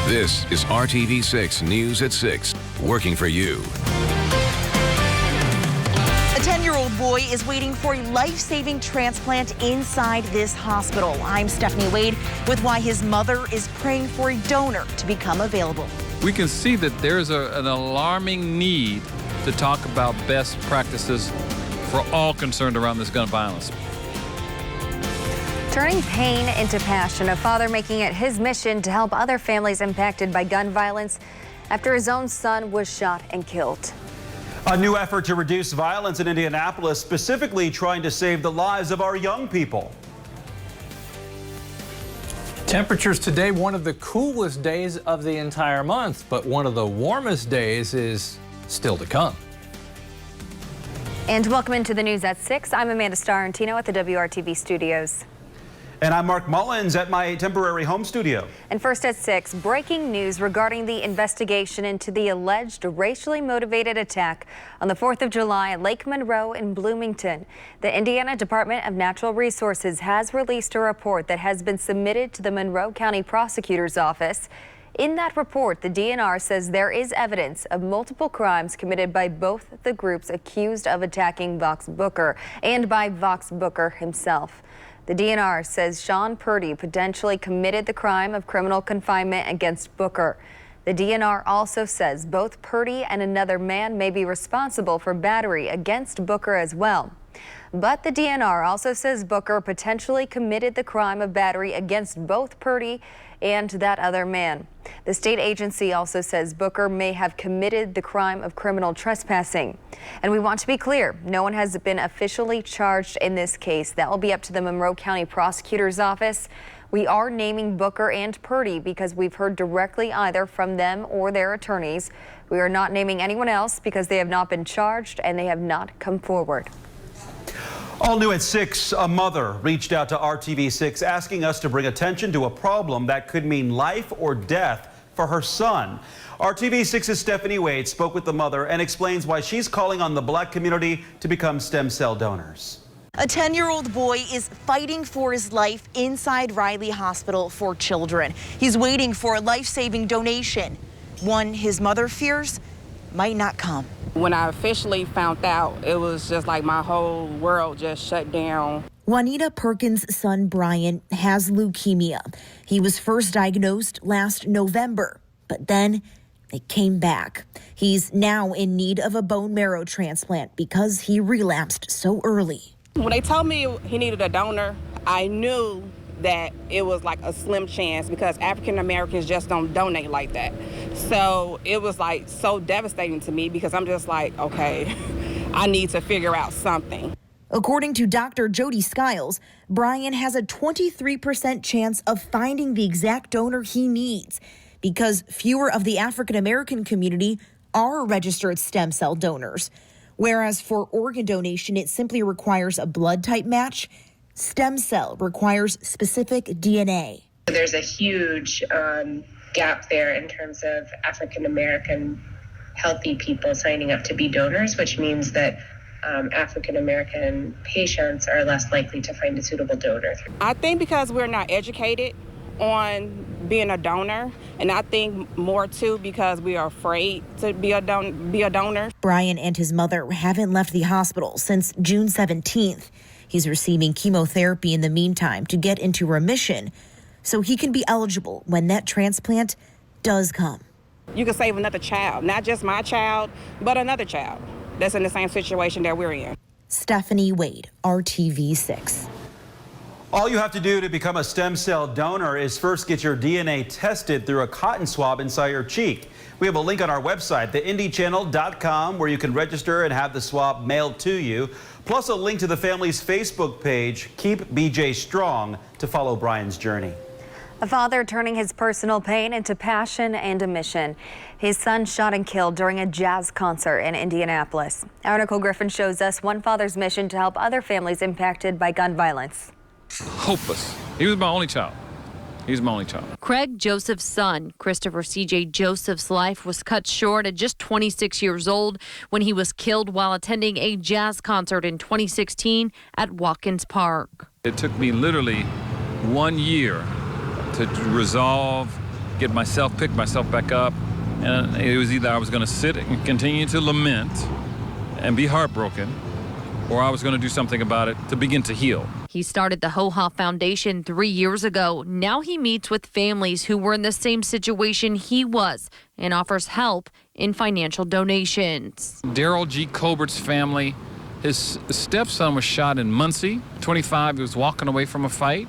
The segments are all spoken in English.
This is RTV6 News at 6, working for you. A 10-year-old boy is waiting for a life-saving transplant inside this hospital. I'm Stephanie Wade with why his mother is praying for a donor to become available. We can see that there's an alarming need to talk about best practices for all concerned around this gun violence. Turning pain into passion, a father making it his mission to help other families impacted by gun violence after his own son was shot and killed. A new effort to reduce violence in Indianapolis, specifically trying to save the lives of our young people. Temperatures today, one of the coolest days of the entire month, but one of the warmest days is still to come. And welcome into the news at 6. I'm Amanda Starrentino at the WRTV studios. And I'm Mark Mullins at my temporary home studio. And first at 6, breaking news regarding the investigation into the alleged racially motivated attack on the 4th of July at Lake Monroe in Bloomington. The Indiana Department of Natural Resources has released a report that has been submitted to the Monroe County Prosecutor's Office. In that report, the DNR says there is evidence of multiple crimes committed by both the groups accused of attacking Vox Booker and by Vox Booker himself. The DNR says Sean Purdy potentially committed the crime of criminal confinement against Booker. The DNR also says both Purdy and another man may be responsible for battery against Booker as well. But the DNR also says Booker potentially committed the crime of battery against both Purdy and that other man. The state agency also says Booker may have committed the crime of criminal trespassing. And we want to be clear, no one has been officially charged in this case. That will be up to the Monroe County Prosecutor's Office. We are naming Booker and Purdy because we've heard directly either from them or their attorneys. We are not naming anyone else because they have not been charged and they have not come forward. All new at 6, a mother reached out to RTV6 asking us to bring attention to a problem that could mean life or death for her son. RTV6's Stephanie Wade spoke with the mother and explains why she's calling on the black community to become stem cell donors. A 10-year-old boy is fighting for his life inside Riley Hospital for Children. He's waiting for a life-saving donation, one his mother fears might not come. When I officially found out, it was just like my whole world just shut down. Juanita Perkins' son Brian has leukemia. He was first diagnosed last November, but then it came back. He's now in need of a bone marrow transplant because he relapsed so early. When they told me he needed a donor, I knew that it was like a slim chance because African Americans just don't donate like that. So it was like so devastating to me because I'm just like, okay, I need to figure out something. According to Dr. Jody Skiles, Brian has a 23% chance of finding the exact donor he needs because fewer of the African American community are registered stem cell donors. Whereas for organ donation, it simply requires a blood type match. Stem cell requires specific DNA. There's a huge gap there in terms of African American healthy people signing up to be donors, which means that African American patients are less likely to find a suitable donor. I think because we're not educated on being a donor, and I think more too because we are afraid to be a donor. Brian and his mother haven't left the hospital since June 17th. He's receiving chemotherapy in the meantime to get into remission so he can be eligible when that transplant does come. You can save another child, not just my child, but another child that's in the same situation that we're in. Stephanie Wade, RTV6. All you have to do to become a stem cell donor is first get your DNA tested through a cotton swab inside your cheek. We have a link on our website, theindychannel.com, where you can register and have the swab mailed to you, plus a link to the family's Facebook page, Keep BJ Strong, to follow Brian's journey. A father turning his personal pain into passion and a mission. His son shot and killed during a jazz concert in Indianapolis. Our Nicole Griffin shows us one father's mission to help other families impacted by gun violence. Hopeless. He was my only child. He's my only child. Craig Joseph's son, Christopher C.J. Joseph's life was cut short at just 26 years old when he was killed while attending a jazz concert in 2016 at Watkins Park. It took me literally 1 year to resolve pick myself back up. And it was either I was going to sit and continue to lament and be heartbroken, or I was going to do something about it to begin to heal. He started the HoHa Foundation 3 years ago. Now he meets with families who were in the same situation he was and offers help in financial donations. Daryl G. Colbert's family, his stepson was shot in Muncie. 25, he was walking away from a fight.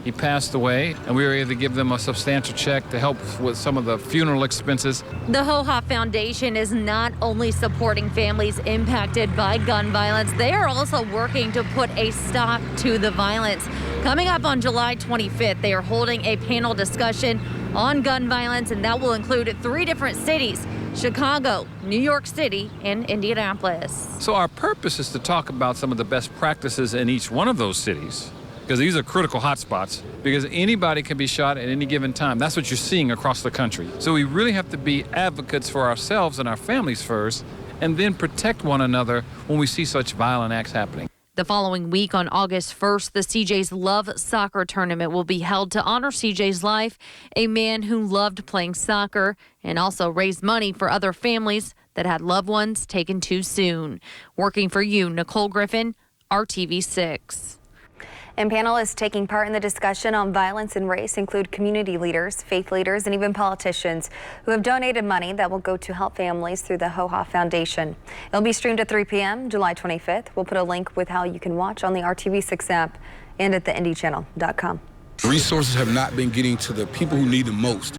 He passed away, and we were able to give them a substantial check to help with some of the funeral expenses. The HoHa Foundation is not only supporting families impacted by gun violence, they are also working to put a stop to the violence. Coming up on July 25th, they are holding a panel discussion on gun violence, and that will include 3 different cities: Chicago, New York City, and Indianapolis. So our purpose is to talk about some of the best practices in each one of those cities, because these are critical hotspots, because anybody can be shot at any given time. That's what you're seeing across the country. So we really have to be advocates for ourselves and our families first, and then protect one another when we see such violent acts happening. The following week on August 1st, the CJ's Love Soccer Tournament will be held to honor CJ's life, a man who loved playing soccer and also raised money for other families that had loved ones taken too soon. Working for you, Nicole Griffin, RTV6. And panelists taking part in the discussion on violence and race include community leaders, faith leaders, and even politicians who have donated money that will go to help families through the HoHa Foundation. It'll be streamed at 3 p.m. July 25th. We'll put a link with how you can watch on the RTV6 app and at theindychannel.com. Resources have not been getting to the people who need them most.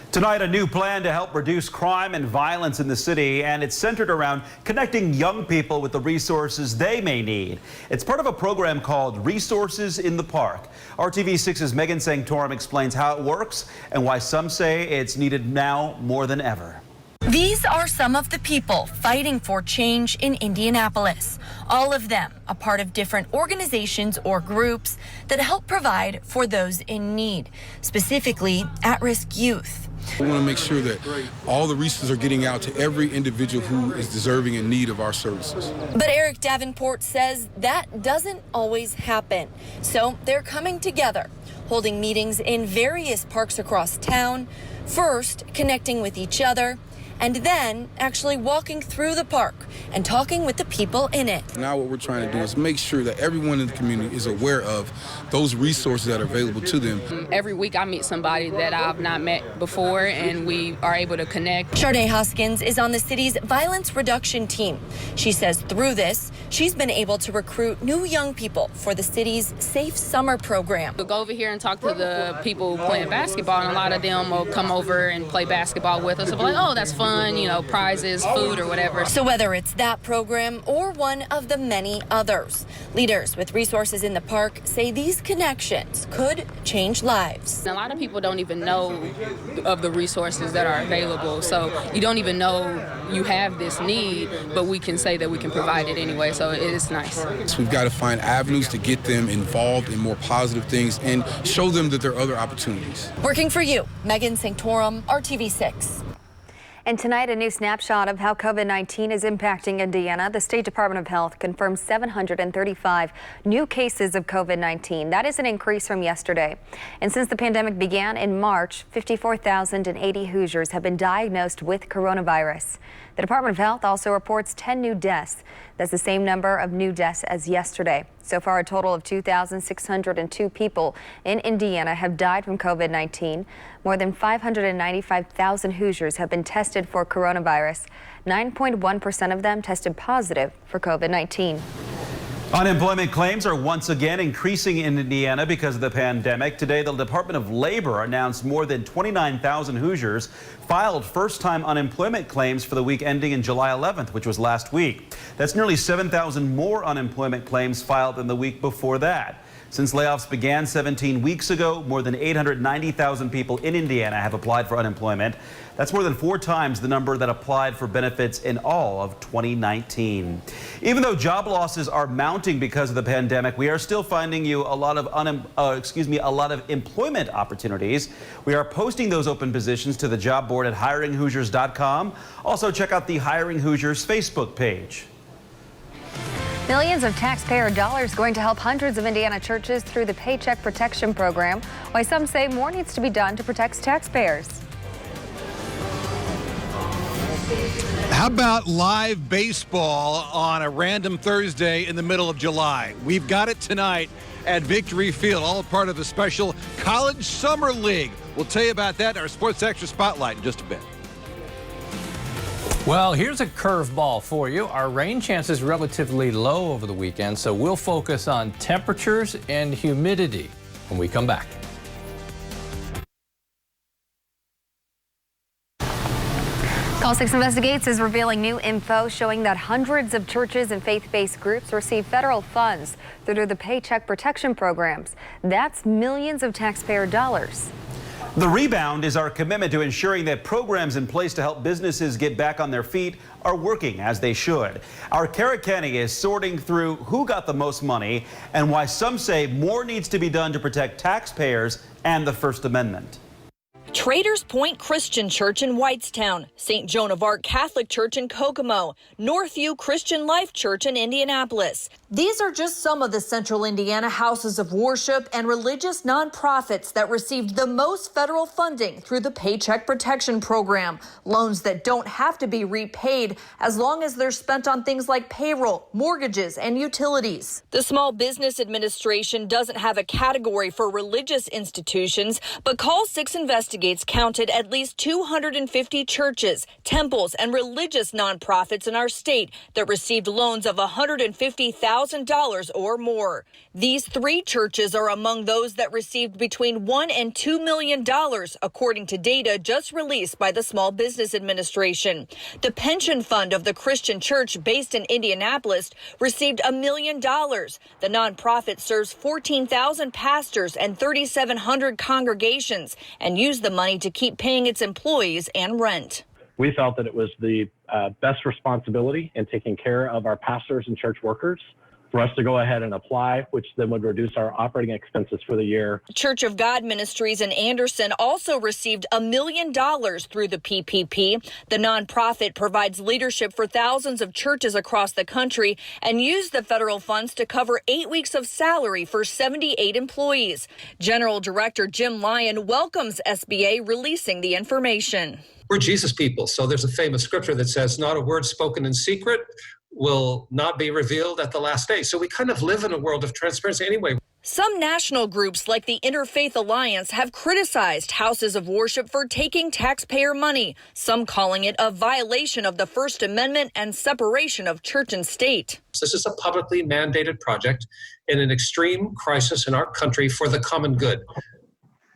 Tonight, a new plan to help reduce crime and violence in the city, and it's centered around connecting young people with the resources they may need. It's part of a program called Resources in the Park. RTV6's Megan Sanctorum explains how it works and why some say it's needed now more than ever. These are some of the people fighting for change in Indianapolis. All of them a part of different organizations or groups that help provide for those in need, specifically at-risk youth. We want to make sure that all the resources are getting out to every individual who is deserving in need of our services. But Eric Davenport says that doesn't always happen. So they're coming together, holding meetings in various parks across town, first connecting with each other, and then actually walking through the park and talking with the people in it. Now what we're trying to do is make sure that everyone in the community is aware of those resources that are available to them. Every week I meet somebody that I've not met before, and we are able to connect. Sharday Hoskins is on the city's violence reduction team. She says through this, she's been able to recruit new young people for the city's Safe Summer program. We'll go over here and talk to the people playing basketball, and a lot of them will come over and play basketball with us. So we're like, oh, that's fun, you know, prizes, food, or whatever. So whether it's that program or one of the many others, leaders with resources in the park say these connections could change lives. A lot of people don't even know of the resources that are available, so you don't even know you have this need, but we can say that we can provide it anyway, so it is nice. So we've got to find avenues to get them involved in more positive things and show them that there are other opportunities. Working for you, Megan Sanctorum, RTV6. And tonight, a new snapshot of how COVID-19 is impacting Indiana. The State Department of Health confirmed 735 new cases of COVID-19. That is an increase from yesterday. And since the pandemic began in March, 54,080 Hoosiers have been diagnosed with coronavirus. The Department of Health also reports 10 new deaths. That's the same number of new deaths as yesterday. So far, a total of 2,602 people in Indiana have died from COVID-19. More than 595,000 Hoosiers have been tested for coronavirus. 9.1% of them tested positive for COVID-19. Unemployment claims are once again increasing in Indiana because of the pandemic. Today, the Department of Labor announced more than 29,000 Hoosiers filed first-time unemployment claims for the week ending in July 11th, which was last week. That's nearly 7,000 more unemployment claims filed than the week before that. Since layoffs began 17 weeks ago, more than 890,000 people in Indiana have applied for unemployment. That's more than 4 times the number that applied for benefits in all of 2019. Even though job losses are mounting because of the pandemic, we are still finding you a lot of employment opportunities. We are posting those open positions to the job board at hiringhoosiers.com. Also, check out the Hiring Hoosiers Facebook page. Millions of taxpayer dollars going to help hundreds of Indiana churches through the Paycheck Protection Program. Why some say more needs to be done to protect taxpayers. How about live baseball on a random Thursday in the middle of July? We've got it tonight at Victory Field, all part of a special College Summer League. We'll tell you about that in our Sports Extra Spotlight in just a bit. Well, here's a curveball for you. Our rain chance is relatively low over the weekend, so we'll focus on temperatures and humidity when we come back. Call 6 Investigates is revealing new info showing that hundreds of churches and faith-based groups receive federal funds through the Paycheck Protection programs. That's millions of taxpayer dollars. The rebound is our commitment to ensuring that programs in place to help businesses get back on their feet are working as they should. Our Kara Kenny is sorting through who got the most money and why some say more needs to be done to protect taxpayers and the First Amendment. Traders Point Christian Church in Whitestown, St. Joan of Arc Catholic Church in Kokomo, Northview Christian Life Church in Indianapolis. These are just some of the Central Indiana houses of worship and religious nonprofits that received the most federal funding through the Paycheck Protection Program. Loans that don't have to be repaid as long as they're spent on things like payroll, mortgages, and utilities. The Small Business Administration doesn't have a category for religious institutions, but Call 6 Investigates counted at least 250 churches, temples, and religious nonprofits in our state that received loans of $150,000 or more. These 3 churches are among those that received between $1 and $2 million, according to data just released by the Small Business Administration. The pension fund of the Christian Church based in Indianapolis received $1 million. The nonprofit serves 14,000 pastors and 3,700 congregations and used the money to keep paying its employees and rent. We felt that it was the best responsibility in taking care of our pastors and church workers for us to go ahead and apply, which then would reduce our operating expenses for the year. Church of God Ministries in Anderson also received $1 million through the PPP. The nonprofit provides leadership for thousands of churches across the country and used the federal funds to cover 8 weeks of salary for 78 employees. General Director Jim Lyon welcomes SBA releasing the information. We're Jesus people, so there's a famous scripture that says, not a word spoken in secret will not be revealed at the last day. So we kind of live in a world of transparency anyway. Some national groups like the Interfaith Alliance have criticized houses of worship for taking taxpayer money, some calling it a violation of the First Amendment and separation of church and state. This is a publicly mandated project in an extreme crisis in our country for the common good.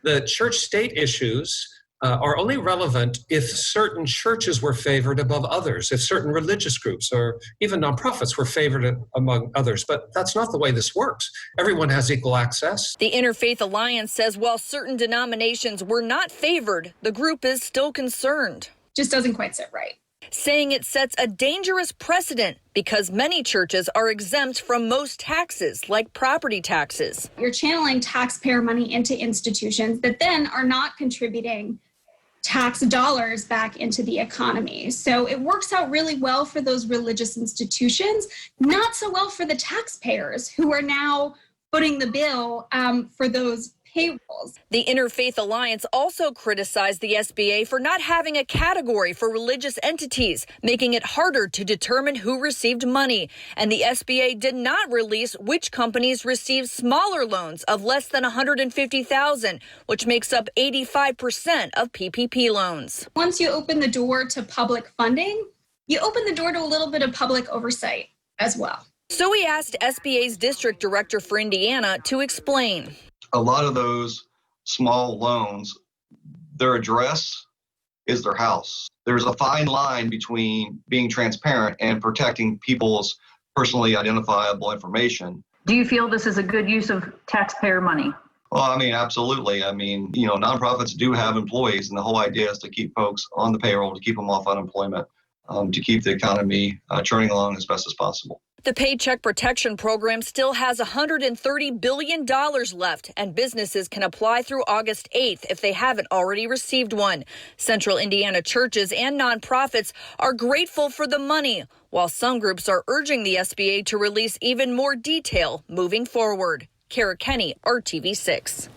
The church-state issues are only relevant if certain churches were favored above others, if certain religious groups or even nonprofits were favored among others. But that's not the way this works. Everyone has equal access. The Interfaith Alliance says while certain denominations were not favored, the group is still concerned. Just doesn't quite sit right. Saying it sets a dangerous precedent because many churches are exempt from most taxes, like property taxes. You're channeling taxpayer money into institutions that then are not contributing tax dollars back into the economy. So it works out really well for those religious institutions, not so well for the taxpayers who are now footing the bill for those payrolls. The Interfaith Alliance also criticized the SBA for not having a category for religious entities, making it harder to determine who received money. And the SBA did not release which companies received smaller loans of less than $150,000, which makes up 85% of PPP loans. Once you open the door to public funding, you open the door to a little bit of public oversight as well. So we asked SBA's district director for Indiana to explain. A lot of those small loans, their address is their house. There's a fine line between being transparent and protecting people's personally identifiable information. Do you feel this is a good use of taxpayer money? Well, I mean, absolutely. I mean, nonprofits do have employees, and the whole idea is to keep folks on the payroll, to keep them off unemployment. to keep the economy churning along as best as possible. The Paycheck Protection Program still has $130 billion left, and businesses can apply through August 8th if they haven't already received one. Central Indiana churches and nonprofits are grateful for the money, while some groups are urging the SBA to release even more detail moving forward. Kara Kenny, RTV6.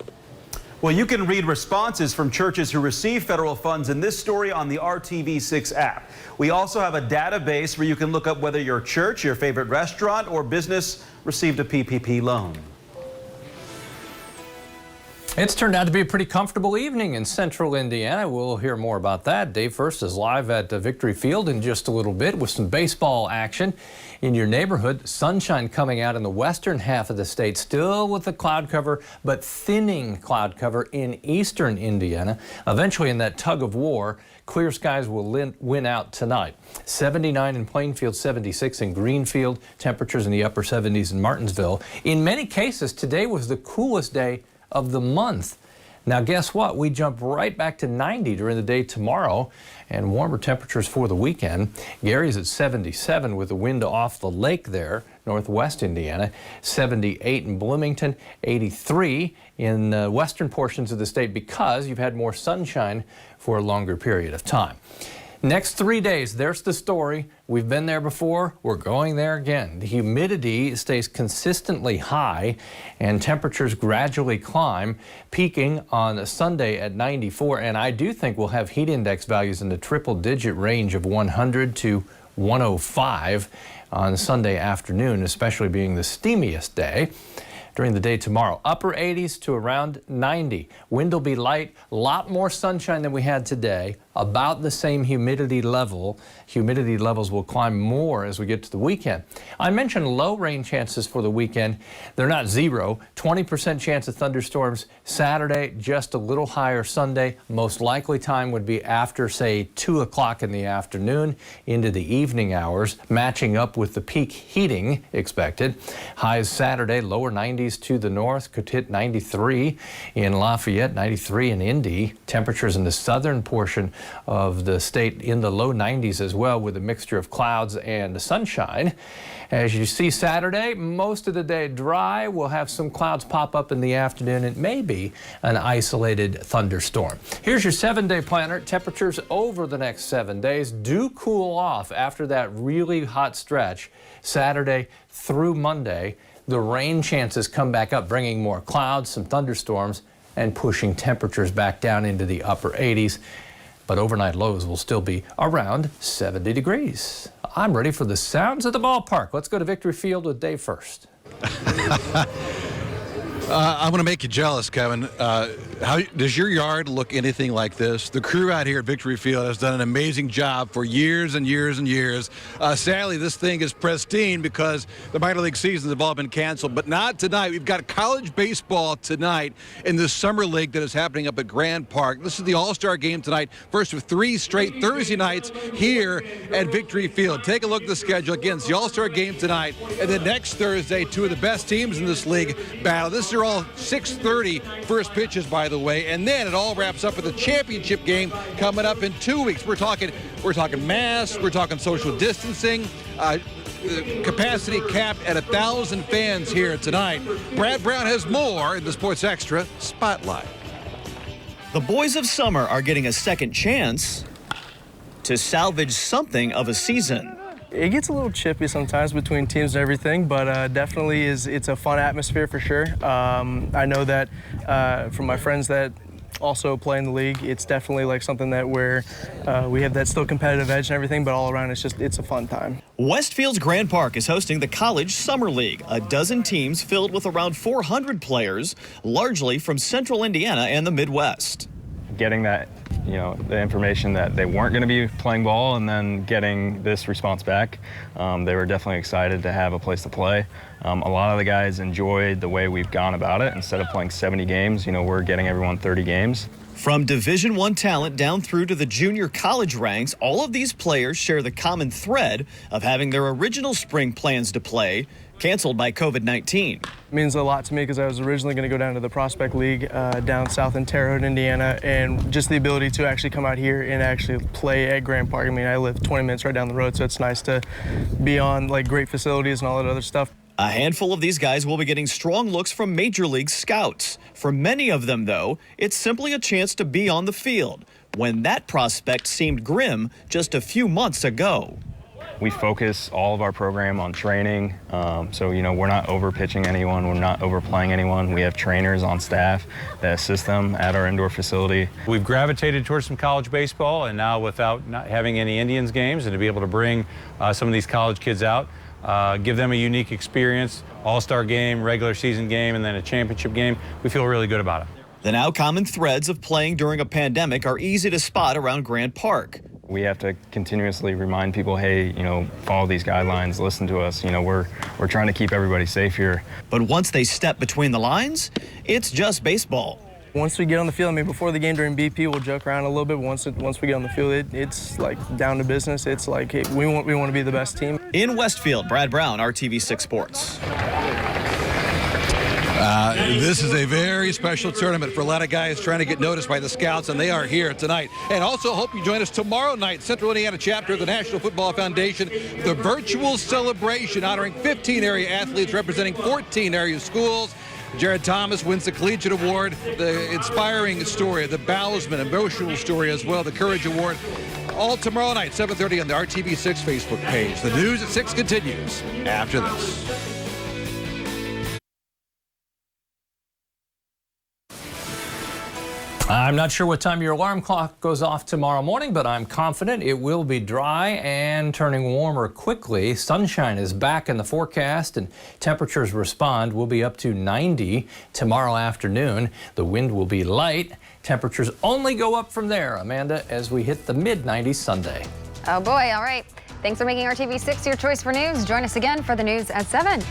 Well, you can read responses from churches who receive federal funds in this story on the RTV6 app. We also have a database where you can look up whether your church, your favorite restaurant, or business received a PPP loan. It's turned out to be a pretty comfortable evening in central Indiana. We'll hear more about that. Dave First is live at Victory Field in just a little bit with some baseball action in your neighborhood. Sunshine coming out in the western half of the state, still with the cloud cover, but thinning cloud cover in eastern Indiana. Eventually, in that tug of war, clear skies will win out tonight. 79 in Plainfield, 76 in Greenfield, temperatures in the upper 70s in Martinsville. In many cases, today was the coolest day of the month. Now guess what? We jump right back to 90 during the day tomorrow, and warmer temperatures for the weekend. Gary's at 77 with the wind off the lake there, northwest Indiana. 78 in Bloomington, 83 in western portions of the state because you've had more sunshine for a longer period of time. Next 3 days, there's the story. We've been there before. We're going there again. The humidity stays consistently high and temperatures gradually climb, peaking on Sunday at 94. And I do think we'll have heat index values in the triple-digit range of 100 to 105 on Sunday afternoon, especially being the steamiest day. During the day tomorrow, upper 80s to around 90. Wind will be light, a lot more sunshine than we had today, about the same humidity level. Humidity levels will climb more as we get to the weekend. I mentioned low rain chances for the weekend. They're not zero. 20% chance of thunderstorms Saturday, just a little higher Sunday. Most likely time would be after, say, 2 o'clock in the afternoon into the evening hours, matching up with the peak heating expected. Highs Saturday, lower 90s to the north, could hit 93 in Lafayette, 93 in Indy. Temperatures in the southern portion of the state in the low 90s as well, with a mixture of clouds and sunshine. As you see Saturday, most of the day dry. We'll have some clouds pop up in the afternoon. It may be an isolated thunderstorm. Here's your 7-day planner. Temperatures over the next 7 days do cool off after that really hot stretch Saturday through Monday. The rain chances come back up, bringing more clouds, some thunderstorms, and pushing temperatures back down into the upper 80s. But overnight lows will still be around 70 degrees. I'm ready for the sounds of the ballpark. Let's go to Victory Field with Dave First. I'm going to make you jealous, Kevin. How does your yard look anything like this? The crew out here at Victory Field has done an amazing job for years and years and years. Sadly, this thing is pristine because the minor league seasons have all been canceled, but not tonight. We've got college baseball tonight in the summer league that is happening up at Grand Park. This is the All-Star game tonight, first of 3 straight Thursday nights here at Victory Field. Take a look at the schedule. Again, it's the All-Star game tonight, and then next Thursday, 2 of the best teams in this league battle. This are all 6:30 first pitches, by the way, and then it all wraps up with a championship game coming up in 2 weeks. We're talking masks, we're talking social distancing, capacity capped at 1,000 fans here tonight. Brad Brown has more in the Sports Extra Spotlight. The boys of summer are getting a second chance to salvage something of a season. It gets a little chippy sometimes between teams and everything, but definitely it's a fun atmosphere for sure. I know that from my friends that also play in the league, it's definitely like something that we have that still competitive edge and everything, but all around it's a fun time. Westfield's Grand Park is hosting the College Summer League, a dozen teams filled with around 400 players, largely from Central Indiana and the Midwest. Getting that, the information that they weren't going to be playing ball and then getting this response back, they were definitely excited to have a place to play. A lot of the guys enjoyed the way we've gone about it. Instead of playing 70 games, we're getting everyone 30 games. From Division I talent down through to the junior college ranks, all of these players share the common thread of having their original spring plans to play canceled by COVID-19. It means a lot to me because I was originally going to go down to the Prospect League down south in Terre Haute, Indiana, and just the ability to actually come out here and actually play at Grant Park. I mean, I live 20 minutes right down the road, so it's nice to be on like great facilities and all that other stuff. A handful of these guys will be getting strong looks from Major League scouts. For many of them, though, it's simply a chance to be on the field, when that prospect seemed grim just a few months ago. We focus all of our program on training, so we're not over pitching anyone, we're not overplaying anyone. We have trainers on staff that assist them at our indoor facility. We've gravitated towards some college baseball, and now without not having any Indians games, and to be able to bring some of these college kids out, give them a unique experience, all-star game, regular season game, and then a championship game, we feel really good about it. The now common threads of playing during a pandemic are easy to spot around Grant Park. We have to continuously remind people, hey, follow these guidelines, listen to us. We're trying to keep everybody safe here. But once they step between the lines, it's just baseball. Once we get on the field, I mean, before the game during BP, we'll joke around a little bit. Once we get on the field, it's like down to business. It's like, hey, we want to be the best team. In Westfield, Brad Brown, RTV6 Sports. This is a very special tournament for a lot of guys trying to get noticed by the scouts, and they are here tonight. And also hope you join us tomorrow night, Central Indiana chapter of the National Football Foundation, the virtual celebration honoring 15 area athletes representing 14 area schools. Jared Thomas wins the Collegiate Award, the inspiring story, the Bowsman emotional story as well, the Courage Award. All tomorrow night, 7:30 on the RTV6 Facebook page. The news at 6 continues after this. I'm not sure what time your alarm clock goes off tomorrow morning, but I'm confident it will be dry and turning warmer quickly. Sunshine is back in the forecast and temperatures respond. We'll be up to 90 tomorrow afternoon. The wind will be light. Temperatures only go up from there, Amanda, as we hit the mid-90s Sunday. Oh boy, all right. Thanks for making RTV6 your choice for news. Join us again for the news at 7.